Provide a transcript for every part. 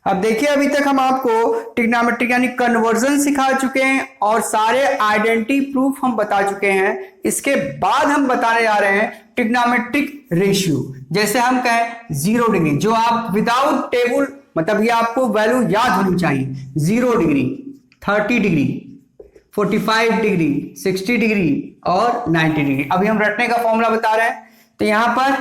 अब देखिए, अभी तक हम आपको ट्रिग्नोमेट्रिक यानी कन्वर्जन सिखा चुके हैं और सारे आइडेंटिटी प्रूफ हम बता चुके हैं। इसके बाद हम बताने जा रहे हैं ट्रिग्नोमेट्रिक रेशियो। जैसे हम कहें 0 डिग्री, जो आप विदाउट टेबल, मतलब ये आपको वैल्यू याद होनी चाहिए। 0 डिग्री, 30 डिग्री, 45 डिग्री, 60 डिग्री और 90 डिग्री। अभी हम रटने का फॉर्मूला बता रहे हैं। तो यहां पर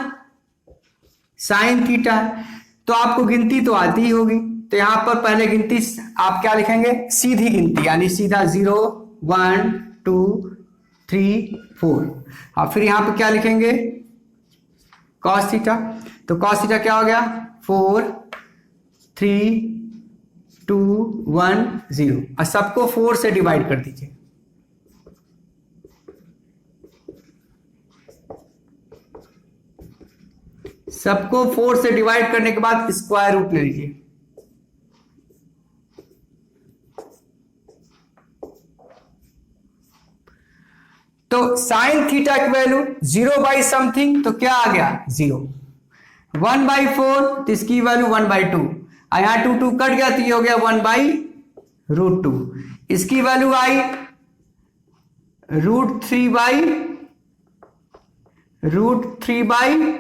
साइन थीटा, तो आपको गिनती तो आती ही होगी। तो यहां पर पहले गिनती आप क्या लिखेंगे, सीधी गिनती, यानी सीधा 0 1 2 3 4। और फिर यहां पर क्या लिखेंगे, कॉस थीटा। तो कॉस थीटा क्या हो गया, 4 3 2 1 0। और सबको 4 से डिवाइड कर दीजिए। सबको 4 से डिवाइड करने के बाद स्क्वायर रूट ले लीजिए। तो साइन थीटा की वैल्यू 0 बाई समथिंग, तो क्या आ गया 0। 1 बाई 4, तो इसकी वैल्यू 1 बाई 2। यहां 2 2 कट गया तो ये हो गया 1 बाई रूट 2। इसकी वैल्यू आई √3 बाई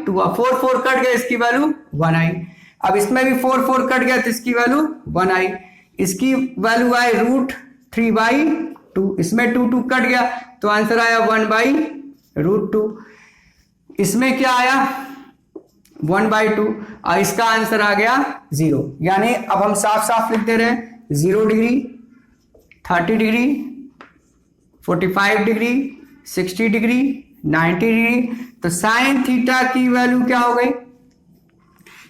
2। 4 4 कट गया, इसकी वैल्यू 1 आई। अब इसमें भी 4 4 कट गया तो इसकी वैल्यू 1 आई। इसकी वैल्यू आई √3 बाई 2। इसमें 2 2 कट गया तो आंसर आया 1 बाई √2। इसमें क्या आया 1 बाई 2 और इसका आंसर आ गया 0। यानी अब हम साफ साफ लिख दे रहे हैं 0 degree, 30 degree, 45 degree, 60 degree, 90 degree. तो साइन थीटा की वैल्यू क्या हो गई,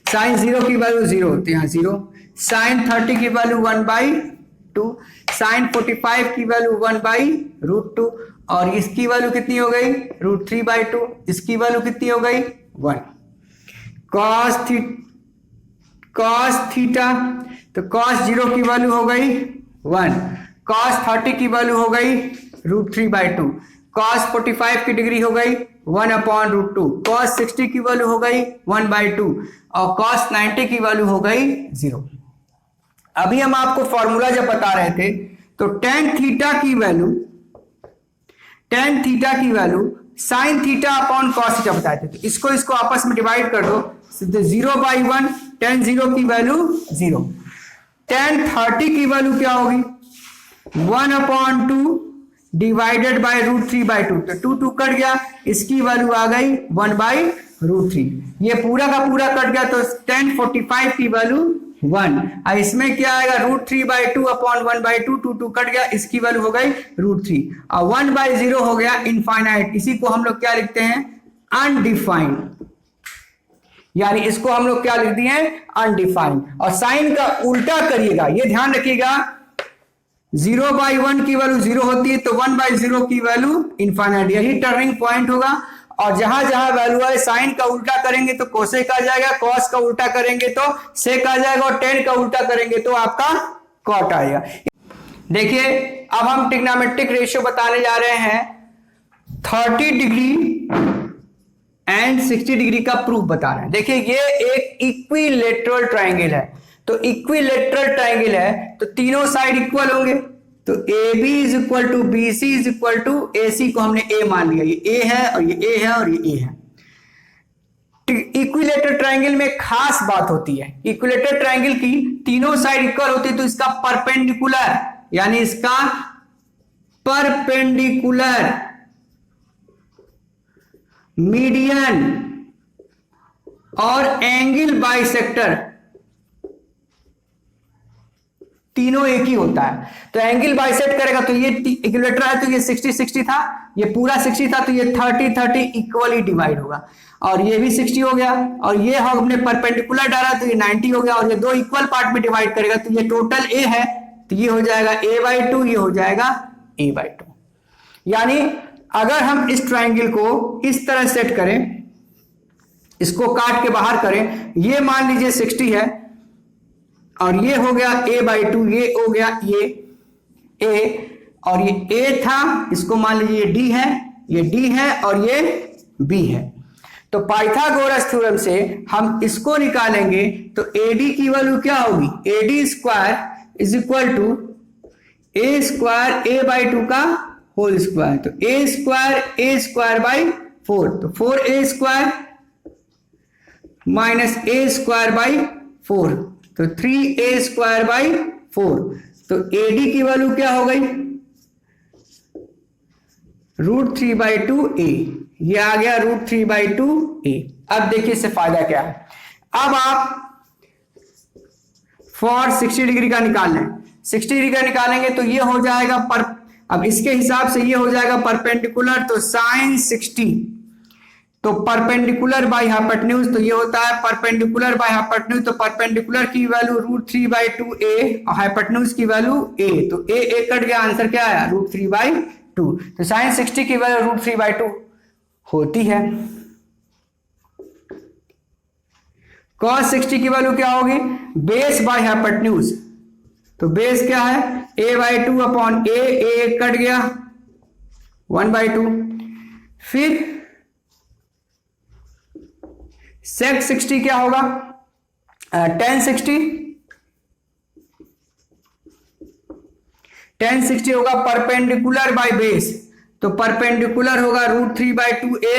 साइन 0 की वैल्यू 0 होती है, 0। साइन 30 की वैल्यू 1 बाई 2। साइन 45 की वैल्यू 1 बाई √2। और इसकी वैल्यू कितनी हो गई, √3 बाई 2। इसकी वैल्यू कितनी हो गई 1। कॉस थीटा, तो कॉस 0 की वैल्यू हो गई 1। कॉस 30 की वैल्यू हो गई √3 बाई 2। कॉस 45 की डिग्री हो गई 1/√2। कॉस 60 की वैल्यू हो गई 1 बाई 2 और कॉस 90 की वैल्यू हो गई 0। अभी हम आपको फॉर्मूला जब बता रहे थे तो टेन थीटा की value sine theta upon cos theta बताए थे। तो इसको आपस में डिवाइड कर दो, 0 बाई 1। टेन 0 की वैल्यू 0। टेन 30 की वैल्यू क्या होगी 1/2 डिवाइडेड बाई √3 बाई 2। तो 2 2 कट गया, इसकी वैल्यू आ गई 1 बाई √3। ये पूरा का पूरा कट गया तो टेन 45 की वैल्यू 1। और इसमें क्या आएगा √3 बाई 2 अपॉन 1 बाई 2। 2 2 कट गया, इसकी वैल्यू हो गई √3 और 1 बाई 0 हो गया इनफाइनाइट। इसी को हम लोग क्या लिखते हैं, अनडिफाइंड। यानी इसको हम लोग क्या लिख दिए हैं, अनडिफाइंड। और साइन का उल्टा करिएगा, ये ध्यान रखिएगा, 0 बाई 1 की वैल्यू 0 होती है तो 1 बाई 0 की वैल्यू इनफाइनाइट। यही टर्निंग पॉइंट होगा। और जहां जहां वैल्यू है, साइन का उल्टा करेंगे तो कोसेक आ जाएगा, कॉस का उल्टा करेंगे तो सेक आ जाएगा और टेन का उल्टा करेंगे तो आपका कॉट आएगा। देखिए, अब हम ट्रिग्नोमेट्रिक रेशियो बताने जा रहे हैं। 30 डिग्री एंड 60 डिग्री का प्रूफ बता रहे हैं। देखिए, ये एक इक्विलेटरल ट्राइंगल है। तो इक्विलेटरल ट्राइंगल है तो तीनों साइड इक्वल होंगे। तो AB is equal to BC is equal to AC को हमने A मान लिया। ये A है और ये A है और ये A है। इक्विलेटरल ट्राइंगल में खास बात होती है, इक्विलेटरल ट्राइंगल की तीनों साइड इक्वल होती है तो इसका परपेंडिकुलर, यानी इसका परपेंडिकुलर, मीडियन और एंगल बाइसेक्टर तीनों एक ही होता है। तो एंगल बाइसेक्ट करेगा तो ये इक्विलेटरल है तो ये 60 60 था, ये पूरा 60 था तो ये 30 30 इक्वली डिवाइड होगा। और ये भी 60 हो गया और ये हमने परपेंडिकुलर डाला तो ये 90 हो गया। और ये दो इक्वल पार्ट में डिवाइड करेगा तो ये टोटल A है तो ये हो जाएगा A/2, ये हो जाएगा A/2। यानी अगर हम इस ट्राइंगल को इस तरह सेट करें, इसको काट के बाहर करें, ये मान लीजिए 60 है और ये हो गया A/2, ये हो गया ये A और ये A था, इसको मान लीजिए D है, ये D है और ये B है। तो पाइथागोरस थ्योरम से हम इसको निकालेंगे तो AD की वैल्यू क्या होगी, AD square is equal to a square a by 2 का होल स्क्वायर, तो ए स्क्वायर बाई 4, तो 4a square minus A square by 4, तो 3a स्क्वायर बाई 4, तो AD की वैल्यू क्या हो गई, √3/2a, ये आ गया √3/2a। अब देखिए इससे फायदा क्या है। अब आप फॉर 60 डिग्री का निकाल लें, 60 डिग्री का निकालेंगे तो ये हो जाएगा अब इसके हिसाब से ये हो जाएगा परपेंडिकुलर, तो साइन 60, तो परपेंडिकुलर बाई हाइपोटेन्यूज, तो ये होता है परपेंडिकुलर बाई हाइपोटेन्यूज, तो परपेंडिकुलर की वैल्यू √3/2a और हाइपोटेन्यूज की वैल्यू a, तो a कट गया, आंसर क्या आया √3/2, तो साइन 60 की वैल्यू √3/2 होती है। cos 60 की वैल्यू क्या होगी, बेस बाई हाइपोटेन्यूज, तो बेस क्या है a/2 अपॉन a कट गया 1/2, फिर sec 60 क्या होगा, tan 60 होगा परपेंडिकुलर बाय बेस, तो परपेंडिकुलर होगा √3/2a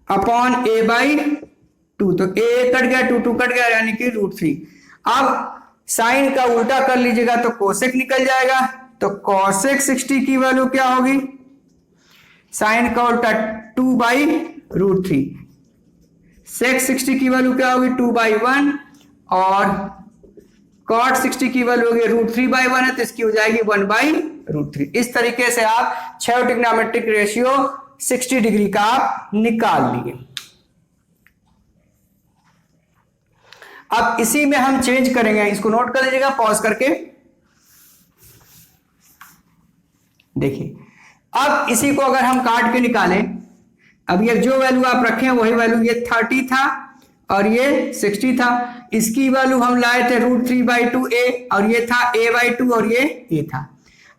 अपॉन a/2, तो a कट गया 2 कट गया यानी कि √3। अब साइन का उल्टा कर लीजिएगा तो कोसेक निकल जाएगा, तो कोसेक 60 की वैल्यू क्या होगी, साइन का उल्टा 2/√3, सेक 60 की वैल्यू क्या होगी 2/1 और कॉट 60 की वैल्यू होगी √3/1 है, तो इसकी हो जाएगी 1/√3। इस तरीके से आप 6 ट्रिग्नोमेट्रिक रेशियो 60 डिग्री का आप निकाल लिए। अब इसी में हम चेंज करेंगे, इसको नोट कर लीजिएगा पॉज करके, देखिए अब इसी को अगर हम काट के निकालें, अब ये जो वैल्यू आप रखे हैं वही वैल्यू, ये 30 था और ये 60 था, इसकी वैल्यू हम लाए थे √3/2a और ये था a/2 और ये a था।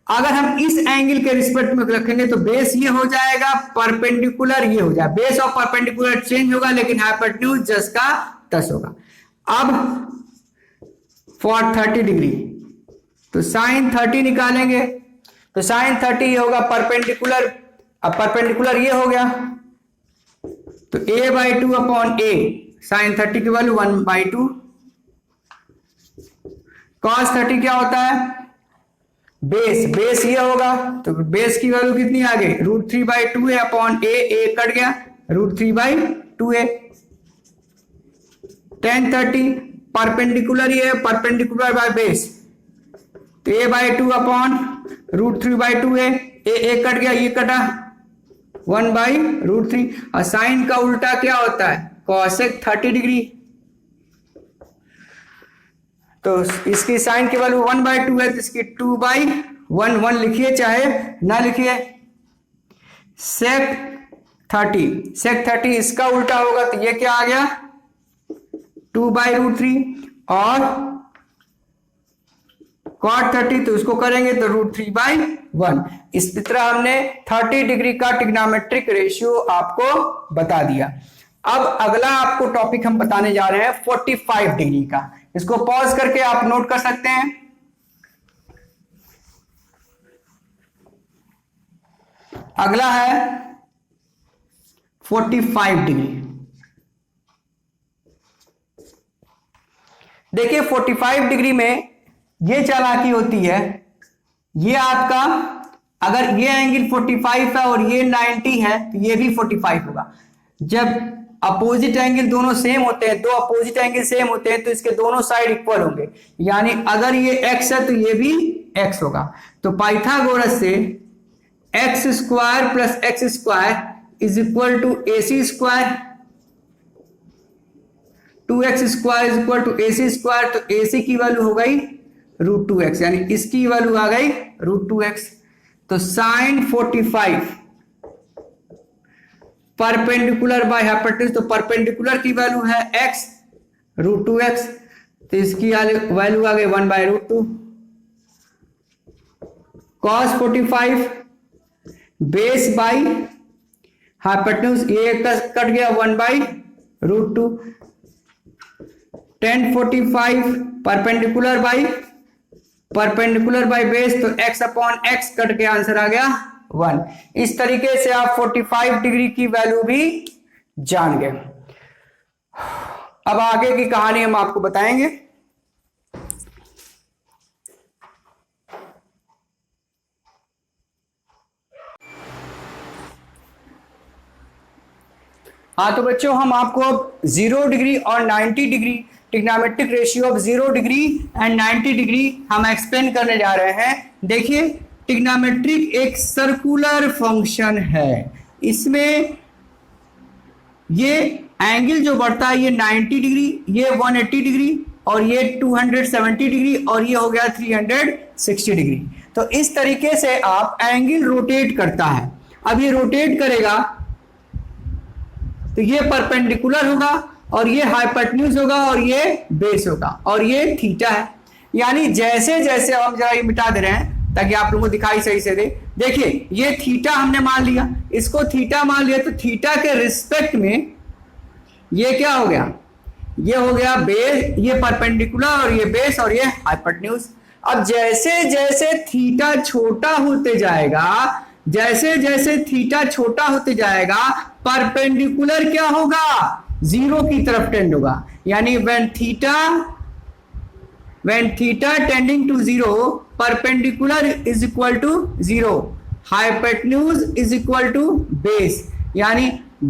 अगर हम इस एंगल के रिस्पेक्ट में रखेंगे तो बेस ये हो जाएगा, परपेंडिकुलर ये हो जाएगा, बेस और परपेंडिकुलर चेंज होगा लेकिन हाइपोटेन्यूज जस का तस होगा। अब फॉर 30 डिग्री तो साइन 30 निकालेंगे, तो साइन 30 ये होगा परपेंडिकुलर, अब परपेंडिकुलर ये हो गया तो a/2 अपॉन a, साइन 30 की वैल्यू 1/2, cos 30 क्या होता है बेस ये होगा, तो बेस की वैल्यू कितनी आ गई √3/2a अपॉन a कट गया √3/2a, tan 30 परपेंडिकुलर ये है, परपेंडिकुलर बाय बेस, तो a/2 upon √3/2a, a cut गया, ये कटा 1/√3, और साइन का उल्टा क्या होता है कोसेक 30 डिग्री, तो इसकी साइन की वैल्यू 1/2 है, तो इसकी 2/1 लिखिए चाहे ना लिखिए, सेक 30 इसका उल्टा होगा, तो ये क्या आ गया 2/√3, और cot 30 तो इसको करेंगे तो √3/1। इस तरह हमने 30 डिग्री का ट्रिग्नोमेट्रिक रेशियो आपको बता दिया। अब अगला आपको टॉपिक हम बताने जा रहे हैं 45 डिग्री का, इसको पॉज करके आप नोट कर सकते हैं। अगला है 45 डिग्री। देखिए 45 डिग्री में ये चालाकी होती है, ये आपका अगर ये एंगल 45 है और ये 90 है तो ये भी 45 होगा। जब अपोजिट एंगल दोनों सेम होते हैं, दो अपोजिट एंगल सेम होते हैं तो इसके दोनों साइड इक्वल होंगे, यानी अगर ये x है तो ये भी x होगा। तो पाइथागोरस से x square plus x square is equal to AC square, 2x square is equal to AC square, तो AC की वैल्यू हो गई √2x, यानी इसकी वैल्यू आ गई √2x। तो साइन 45 परपेंडिकुलर बाय हाइपोटेन्यूज, तो परपेंडिकुलर की वैल्यू है x √2x, तो इसकी वैल्यू आ गई 1/√2। cos 45 बेस बाय हाइपोटेन्यूज ये कट गया 1/√2, tan 45 परपेंडिकुलर बाई बेस, तो x/x कट के आंसर आ गया 1। इस तरीके से आप 45 डिग्री की वैल्यू भी जान गए। अब आगे की कहानी हम आपको बताएंगे। हाँ तो बच्चों, हम आपको अब 0 डिग्री और 90 degree trigonometric ratio of 0 degree and 90 degree हम एक्सप्लेन करने जा रहे हैं। देखिए, ट्रिग्नोमेट्रिक एक सर्कुलर फंक्शन है। इसमें ये एंगल जो बढ़ता है ये 90 डिग्री, ये 180 डिग्री, और ये 270 डिग्री, और ये हो गया 360 डिग्री। तो इस तरीके से आप एंगल रोटेट करता है। अब ये रोटेट करेगा तो ये परपेंडिकुलर होगा, और ये हाइपोटेन्यूज होगा, और ये बेस होगा, और ये थीटा है। यानी जैसे जैसे हम जरा ये मिटा दे रहे हैं ताकि आप लोगों को दिखाई सही से दे। देखिए, ये थीटा हमने मान लिया, इसको थीटा मान लिया, तो थीटा के रिस्पेक्ट में ये क्या हो गया, ये हो गया बेस, ये परपेंडिकुलर, और ये बेस, और ये हाइपोटेन्यूज। अब जैसे जैसे थीटा छोटा होते जाएगा, जैसे जैसे थीटा छोटा होते जाएगा, परपेंडिकुलर क्या होगा, 0 की तरफ टेंड होगा। यानी when theta tending to 0, perpendicular is equal to 0, hypotenuse is equal to base, यानी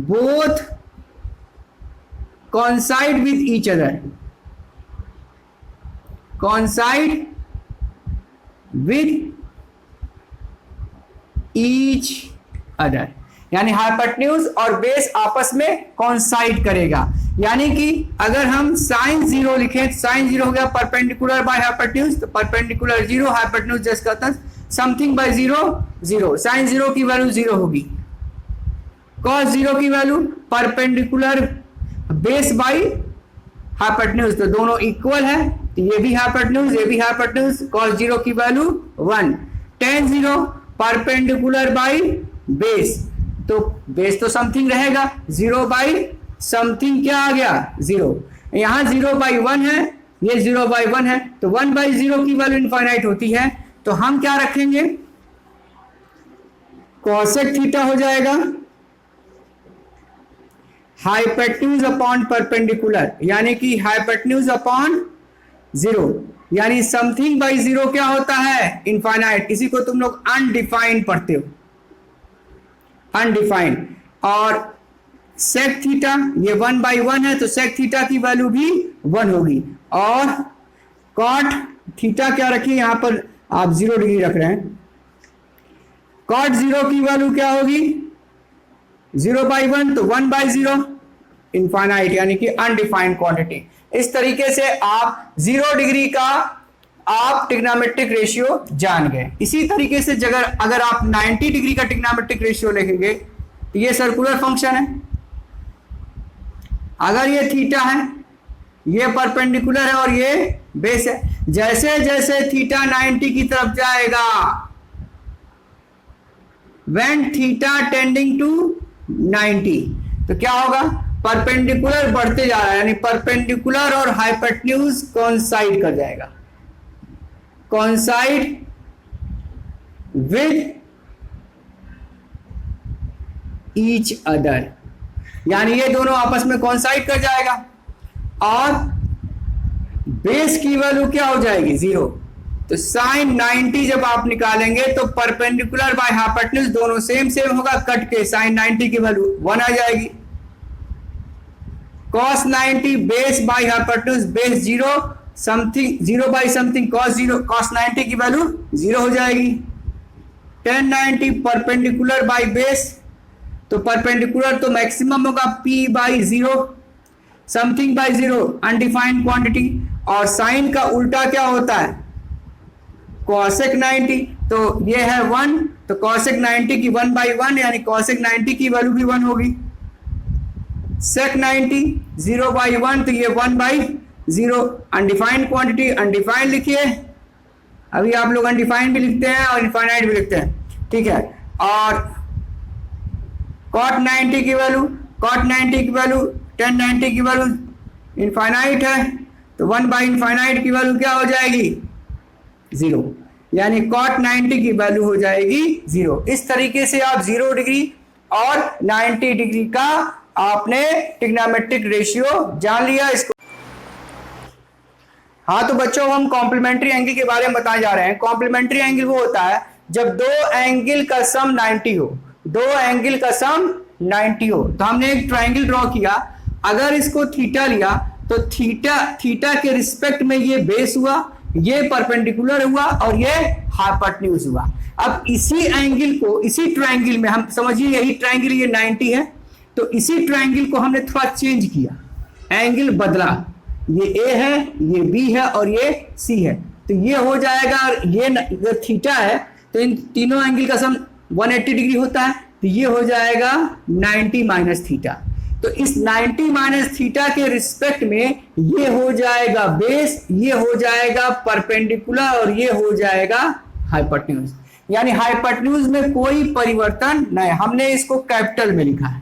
both coincide with each other, coincide with each other, यानी हाइपोटेन्यूज और बेस आपस में कॉन्साइड करेगा। यानी कि अगर हम साइन 0 लिखें, साइन 0 हो गया परपेंडिकुलर बाय हाइपोटेन्यूज, तो परपेंडिकुलर 0, हाइपोटेन्यूज जस्ट कहता है समथिंग बाय 0 0, साइन 0 की वैल्यू 0 होगी, कॉस 0 की value perpendicular base by hypotenuse, तो दोनों इक्वल है, तो ये भी हाइपोटेन्यूज, ये भी हाइपोटेन्यूज, कॉस 0 की value 1, tan 0 perpendicular by base, तो बेस तो समथिंग रहेगा, 0 बाई समथिंग क्या आ गया 0, यहां 0/1 है, ये 0/1 है, तो 1/0 की वैल्यू इनफाइनाइट होती है। तो हम क्या रखेंगे, कॉसेक थीटा हो जाएगा हाइपोटेन्यूज अपॉन परपेंडिकुलर, यानी कि हाइपोटेन्यूज अपॉन 0, यानी समथिंग बाई 0 क्या होता है, इनफाइनाइट। इसी को तुम लोग अनडिफाइंड पढ़ते हो, अनडिफाइंड। और सेक थीटा ये 1/1 है, तो सेक थीटा की वैल्यू भी 1 होगी। और कॉट थीटा क्या रखिए, यहां पर आप 0 डिग्री रख रहे हैं, कॉट 0 की वैल्यू क्या होगी 0/1, तो 1/0 इनफाइनाइट, यानी कि अनडिफाइंड क्वांटिटी। इस तरीके से आप 0 डिग्री का आप ट्रिग्नोमेट्रिक रेशियो जान गए। इसी तरीके से अगर आप 90 डिग्री का ट्रिग्नोमेट्रिक रेशियो लिखेंगे, तो ये सर्कुलर फंक्शन है, अगर ये थीटा है, ये परपेंडिकुलर है, और ये बेस है। जैसे जैसे थीटा 90 की तरफ जाएगा, when थीटा टेंडिंग टू 90, तो क्या होगा, परपेंडिकुलर बढ़ते जा रहा है, यानी परपेंडिकुलर और हाइपोटेन्यूज कोइंसाइड कर जाएगा, कोइंसाइड विद ईच अदर, यानी ये दोनों आपस में कोइंसाइड कर जाएगा। और बेस की वैल्यू क्या हो जाएगी 0, तो साइन 90 जब आप निकालेंगे तो परपेंडिकुलर बाय हाइपोटेन्यूज दोनों सेम होगा, कट के साइन 90 की वैल्यू 1 आ जाएगी। Cos 90 base by hypotenuse, base 0, something 0 by something cos 0, cos 90 की वैल्यू 0 हो जाएगी। tan 90 परपेंडिकुलर बाई बेस, तो परपेंडिकुलर तो मैक्सिमम होगा p/0, something by 0 undefined quantity. और साइन का उल्टा क्या होता है, कॉसेक 90, तो ये है 1, तो कॉसेक 90 की 1/1, यानी कॉसेक 90 की वैल्यू भी 1 होगी। सेक 90 0/1, तो ये 1/0, अनडिफाइंड क्वांटिटी, अनडिफाइंड लिखिए, अभी आप लोग अनडिफाइंड भी लिखते हैं और इनफाइनाइट भी लिखते हैं, ठीक है। और कॉट 90 की वैल्यू, कॉट 90 की वैल्यू, टेन 90 की वैल्यू इनफाइनाइट है, तो 1/इनफाइनाइट की वैल्यू क्या हो जाएगी 0, यानी कॉट 90 की वैल्यू हो जाएगी 0। इस तरीके से आप 0 डिग्री और 90 डिग्री का आपने ट्रिग्नोमेट्रिक रेशियो जान लिया। इसको हाँ तो बच्चों हम कॉम्प्लीमेंट्री एंगल के बारे में बताए जा रहे हैं। कॉम्प्लीमेंट्री एंगल वो होता है जब दो एंगल का सम 90 हो, दो एंगल का सम 90 हो। तो हमने एक ट्रायंगल ड्रॉ किया, अगर इसको थीटा लिया तो थीटा के रिस्पेक्ट में ये बेस हुआ, ये परपेंडिकुलर हुआ और ये हाइपोटेन्यूज हुआ। अब इसी एंगल को, इसी ट्रायंगल में हम समझिए यही ट्रायंगल ये 90 है, तो इसी ट्रायंगल को हमने थोड़ा चेंज किया, एंगल बदला, ये ए है, ये बी है और ये सी है। तो ये हो जाएगा, ये अगर थीटा है तो इन तीनों एंगल का सम 180 डिग्री होता है, तो ये हो जाएगा 90 माइनस थीटा। तो इस 90 माइनस थीटा के रिस्पेक्ट में ये हो जाएगा बेस, ये हो जाएगा परपेंडिकुलर और ये हो जाएगा हाइपोटेन्यूज। यानी हाइपोटेन्यूज में कोई परिवर्तन नहीं, हमने इसको कैपिटल में लिखा है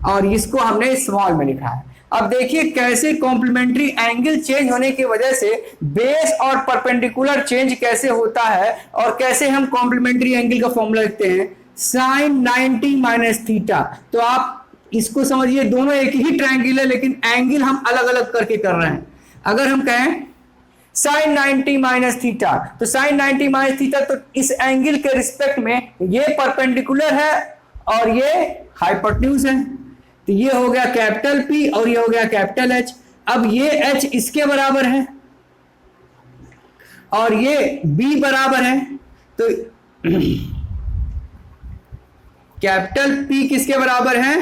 और इसको हमने स्मॉल में लिखा है। अब देखिए कैसे कॉम्प्लीमेंट्री एंगल चेंज होने की वजह से बेस और परपेंडिकुलर चेंज कैसे होता है और कैसे हम कॉम्प्लीमेंट्री एंगल का फॉर्मूला लिखते हैं, साइन 90 माइनस थीटा। तो आप इसको समझिए दोनों एक ही ट्रायंगल है लेकिन एंगल हम अलग अलग करके कर रहे हैं। अगर हम कहें साइन 90 माइनस थीटा, तो साइन 90 माइनस थीटा, तो इस एंगल के रिस्पेक्ट में ये परपेंडिकुलर है और ये हाइपोटेन्यूज है, तो ये हो गया कैपिटल P और ये हो गया कैपिटल H। अब ये H इसके बराबर है और ये B बराबर है, तो कैपिटल P किसके बराबर है,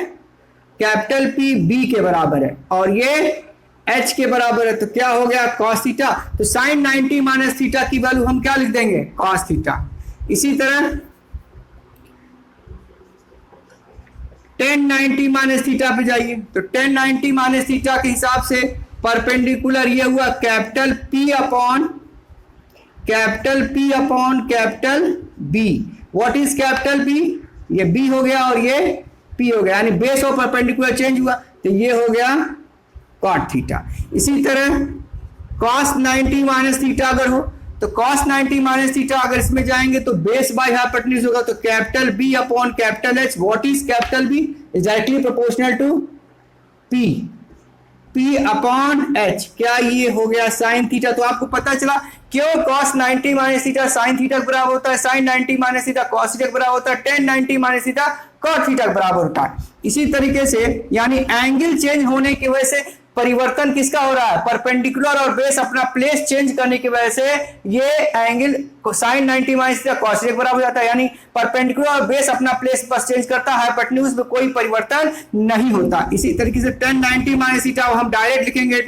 कैपिटल P B के बराबर है और ये H के बराबर है, तो क्या हो गया cos थीटा। तो साइन 90 माइनस थीटा की वैल्यू हम क्या लिख देंगे, cos थीटा। इसी तरह tan 90 माइनस थीटा पे जाइए, तो tan 90 माइनस थीटा के हिसाब से परपेंडिकुलर ये हुआ capital P upon capital B। What is capital B, ये B हो गया और ये P हो गया, यानी बेस और परपेंडिकुलर चेंज हुआ, तो ये हो गया cot थीटा। इसी तरह cos 90 माइनस थीटा अगर हो, तो cos 90 माइनस थीटा अगर इसमें जाएंगे तो बेस बाय हाइपोटेन्यूज होगा, तो capital B upon capital H। What is capital B, is directly proportional to P upon H। क्या ये हो गया साइन थीटा। तो आपको पता चला क्यों cos 90 minus theta sine theta बराबर होता है, sine 90 minus theta cos theta बराबर होता है, tan 90 minus theta cot theta बराबर होता है। इसी तरीके से यानी एंगल चेंज होने की वजह से परिवर्तन किसका हो रहा है, परपेंडिकुलर और बेस अपना प्लेस चेंज करने की वजह से ये angle sine 90 minus theta cos theta बराबर हो जाता है, यानी परपेंडिकुलर और बेस अपना प्लेस बस चेंज करता है, हाइपोटेन्यूज में कोई परिवर्तन नहीं होता। इसी तरीके से tan 90 माइनस थीटा हम डायरेक्ट लिखेंगे,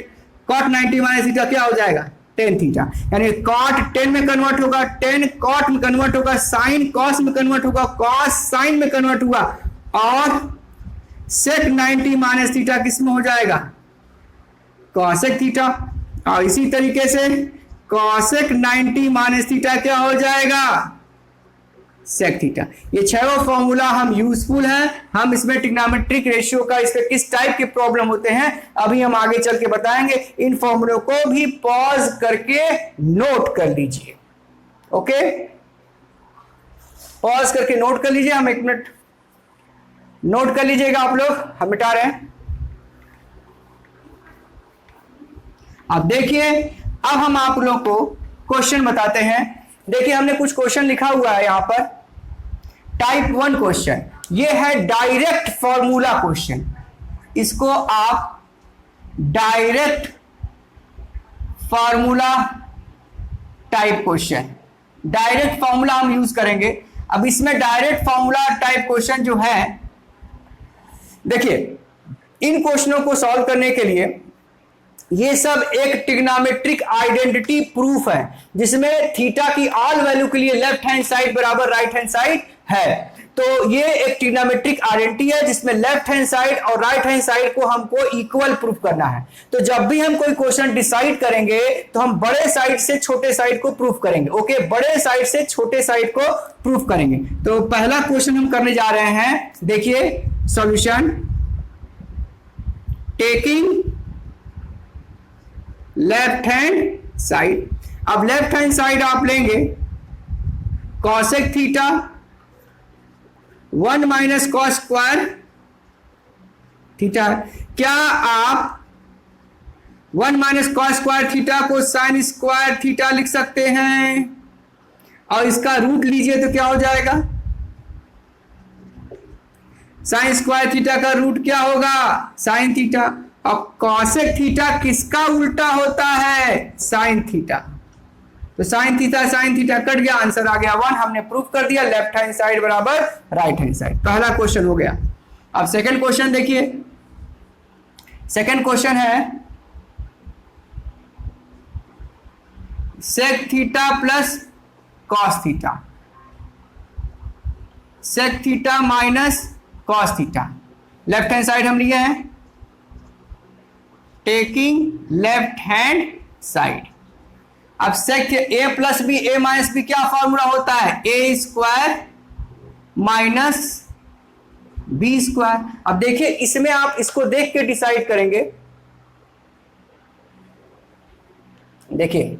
cot 90 माइनस थीटा क्या हो जाएगा tan थीटा, यानी cot tan में कन्वर्ट होगा, tan cot में कन्वर्ट होगा, sin cos में कन्वर्ट होगा, cos sin में कन्वर्ट हुआ और sec 90 माइनस थीटा किस में हो जाएगा, cosec थीटा। और इसी तरीके से cosec 90 माइनस थीटा क्या हो जाएगा, sec थीटा। ये छह फॉर्मूला हम यूजफुल है, हम इसमें ट्रिग्नोमेट्रिक रेशियो का इस पे किस टाइप के प्रॉब्लम होते हैं अभी हम आगे चल के बताएंगे। इन फॉर्मूलों को भी पॉज करके नोट कर लीजिए, ओके, पॉज करके नोट कर लीजिए। हम 1 मिनट नोट कर लीजिएगा आप लोग, हम मिटा रहे हैं। अब देखिए, अब हम आप लोगों को क्वेश्चन बताते हैं। देखिए हमने कुछ क्वेश्चन लिखा हुआ है यहां पर, टाइप 1 क्वेश्चन, ये है डायरेक्ट फॉर्मूला क्वेश्चन। इसको आप direct formula type question, direct formula हम यूज करेंगे। अब इसमें डायरेक्ट फॉर्मूला टाइप क्वेश्चन जो है, देखिए इन क्वेश्चनों को सॉल्व करने के लिए ये सब एक ट्रिग्नोमेट्रिक आइडेंटिटी प्रूफ है, जिसमें थीटा की ऑल वैल्यू के लिए लेफ्ट हैंड साइड बराबर राइट हैंड साइड है। तो ये एक ट्रिग्नोमेट्रिक आइडेंटिटी है जिसमें लेफ्ट हैंड साइड और राइट हैंड साइड को हमको इक्वल प्रूफ करना है। तो जब भी हम कोई क्वेश्चन डिसाइड करेंगे तो हम बड़े साइड से छोटे साइड को प्रूफ करेंगे, ओके, बड़े साइड से छोटे साइड को प्रूफ करेंगे। तो पहला क्वेश्चन हम करने जा रहे हैं, देखिए solution taking left hand side. अब लेफ्ट हैंड साइड आप लेंगे cosec theta 1 minus cos square theta. क्या आप 1 माइनस कॉस स्क्वायर थीटा को साइन स्क्वायर थीटा लिख सकते हैं? और इसका रूट लीजिए तो क्या हो जाएगा? साइन स्क्वायर थीटा का रूट क्या होगा? Sine theta. और कॉसेक थीटा किसका उल्टा होता है? Sine theta. तो साइन थीटा कट गया, आंसर आ गया 1। हमने प्रूफ कर दिया लेफ्ट हैंड साइड बराबर राइट हैंड साइड। पहला क्वेश्चन हो गया। अब सेकंड क्वेश्चन देखिए। सेकंड क्वेश्चन है sec theta plus cos theta, sec theta minus cos theta. Left hand side हम लिए हैं टेकिंग लेफ्ट हैंड साइड। अब सेक ए plus b a minus B क्या फॉर्मूला होता है? ए स्क्वायर माइनस बी स्क्वायर। अब देखिए इसमें आप इसको देख के डिसाइड करेंगे। देखिए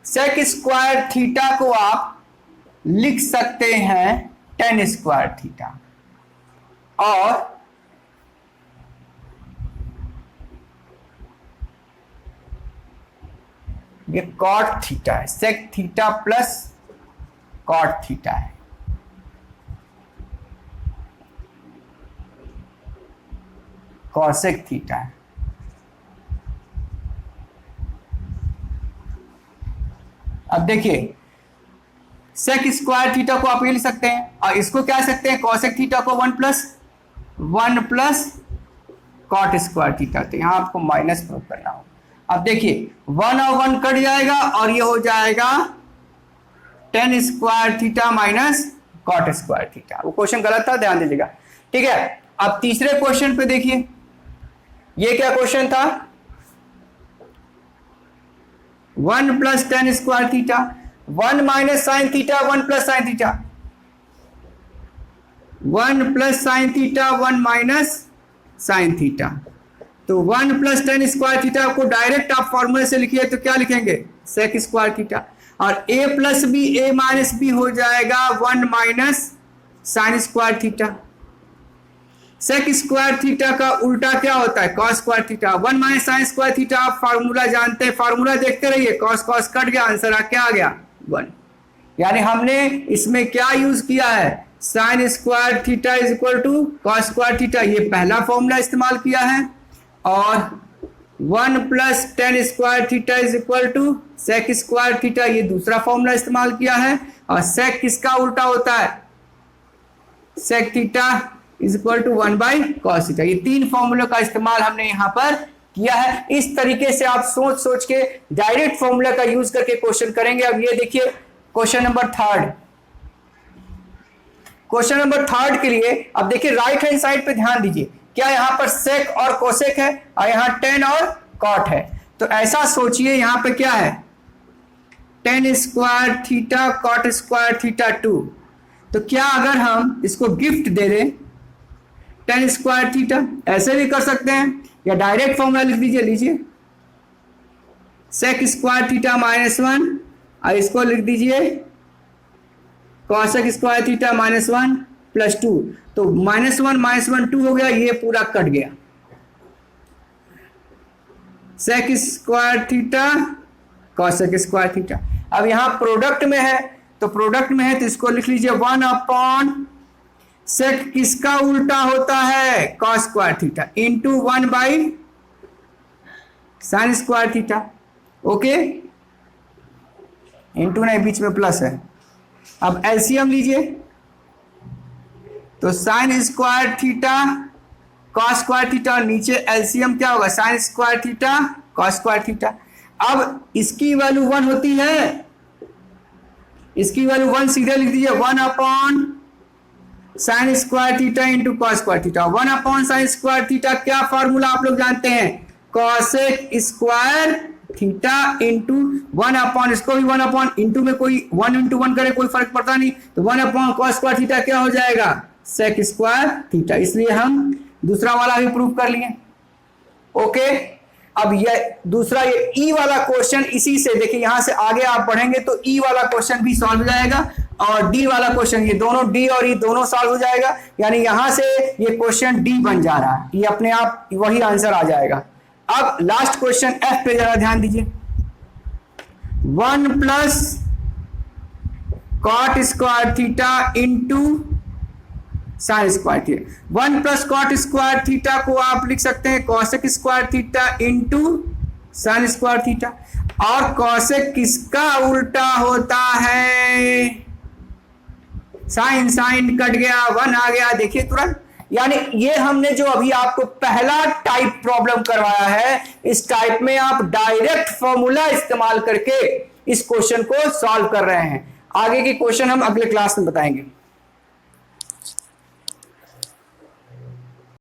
सेक स्क्वायर थीटा को आप लिख सकते हैं टेन स्क्वायर थीटा, और ये कॉट थीटा है। Sec theta plus cot theta है। कॉसेक थीटा है। अब देखिए सेक स्क्वायर थीटा को आप ये लिख सकते हैं, और इसको क्या सकते हैं? कॉसेक थीटा को 1 प्लस कॉट स्क्वायर थीटा। तो यहां आपको माइनस प्रूफ करना होगा। अब देखिए 1 और 1 कट जाएगा और ये हो जाएगा tan square theta minus cot square theta. वो क्वेश्चन गलत था, ध्यान दीजिएगा। ठीक है, अब तीसरे क्वेश्चन पे देखिए। ये क्या क्वेश्चन था? 1 plus tan square theta, 1 minus sine theta, 1 plus sine theta, 1 plus sine theta, 1 minus sine theta. तो 1 प्लस टेन स्क्वायर थीटा को डायरेक्ट आप फॉर्मूले से लिखिए तो क्या लिखेंगे? Sec square theta. और a plus b a minus b हो जाएगा 1 minus sine square theta. Sec square theta का उल्टा क्या होता है? Cos square theta. 1 minus sine square theta आप फार्मूला जानते हैं, फार्मूला देखते रहिए। कॉस कॉस कट गया, आंसर क्या आ गया? 1। यानी हमने इसमें क्या यूज किया है? Sine square theta is equal to cos square theta, ये पहला फॉर्मूला इस्तेमाल किया है। और 1 plus tan square theta is equal to sec square theta, ये दूसरा फॉर्मूला इस्तेमाल किया है। और सेक किसका उल्टा होता है? Sec theta is equal to 1 by cos theta. ये 3 फॉर्मूलों का इस्तेमाल हमने यहां पर किया है। इस तरीके से आप सोच सोच के डायरेक्ट फॉर्मूला का यूज करके क्वेश्चन करेंगे। अब ये देखिए question number third. Question number third के लिए अब देखिए राइट हैंड साइड पे ध्यान दीजिए। क्या यहां पर सेक और कोसेक है और यहां टेन और कॉट है। तो ऐसा सोचिए यहां पे क्या है? Tan square theta cot square theta 2। तो क्या अगर हम इसको गिफ्ट दे दें टेन स्क्वायर थीटा, ऐसे भी कर सकते हैं या डायरेक्ट फॉर्मूला लिख दीजिए। लीजिए सेक स्क्वायर थीटा -1 और इसको लिख दीजिए कॉसेक स्क्वायर थीटा -1 प्लस 2। तो -1 2 हो गया, ये पूरा कट गया। Sec square theta cosec square theta. अब यहां प्रोडक्ट में है, तो प्रोडक्ट में है तो इसको लिख लीजिए 1 अपॉन सेक किसका उल्टा होता है? Cos square theta into 1 by sine square theta. Okay, into नहीं, बीच में प्लस है। अब एलसीएम लीजिए तो sign square theta cos square theta, और नीचे एलसीएम क्या होगा? Sign square theta cos square theta. अब इसकी वैल्यू 1 होती है, इसकी वैल्यू 1 सीधे लिख दीजिए 1 upon sine square theta into cos square theta. 1 upon sine square theta क्या फॉर्मूला आप लोग जानते हैं? Cosec square theta into 1 upon, इसको भी 1 अपॉन, इंटू में कोई 1 इंटू 1 करे कोई फर्क पड़ता नहीं, तो 1 अपॉन कॉस स्क्वायर थीटा क्या हो जाएगा, सेक स्क्वायर थीटा। इसलिए हम दूसरा वाला भी प्रूव कर लिए। ओके, अब ये दूसरा ये ई वाला क्वेश्चन, इसी से देखिए यहां से आगे आप बढ़ेंगे तो ई वाला क्वेश्चन भी सॉल्व हो जाएगा और डी वाला क्वेश्चन, ये दोनों डी और ई दोनों सॉल्व हो जाएगा। यानी यहां से ये क्वेश्चन डी बन जा रहा है, ये अपने आप वही आंसर आ जाएगा। अब लास्ट क्वेश्चन एफ पे जरा ध्यान दीजिए। 1 plus cot square theta into sine square theta. 1 plus cot square theta को आप लिख सकते हैं cosec square theta into sine square theta. और कॉसेक किसका उल्टा होता है, साइन, साइन कट गया, 1 आ गया, देखिए तुरंत। यानी ये हमने जो अभी आपको पहला टाइप प्रॉब्लम करवाया है, इस टाइप में आप डायरेक्ट फॉर्मूला इस्तेमाल करके इस क्वेश्चन को सॉल्व कर रहे हैं। आगे के क्वेश्चन हम अगले क्लास में बताएंगे।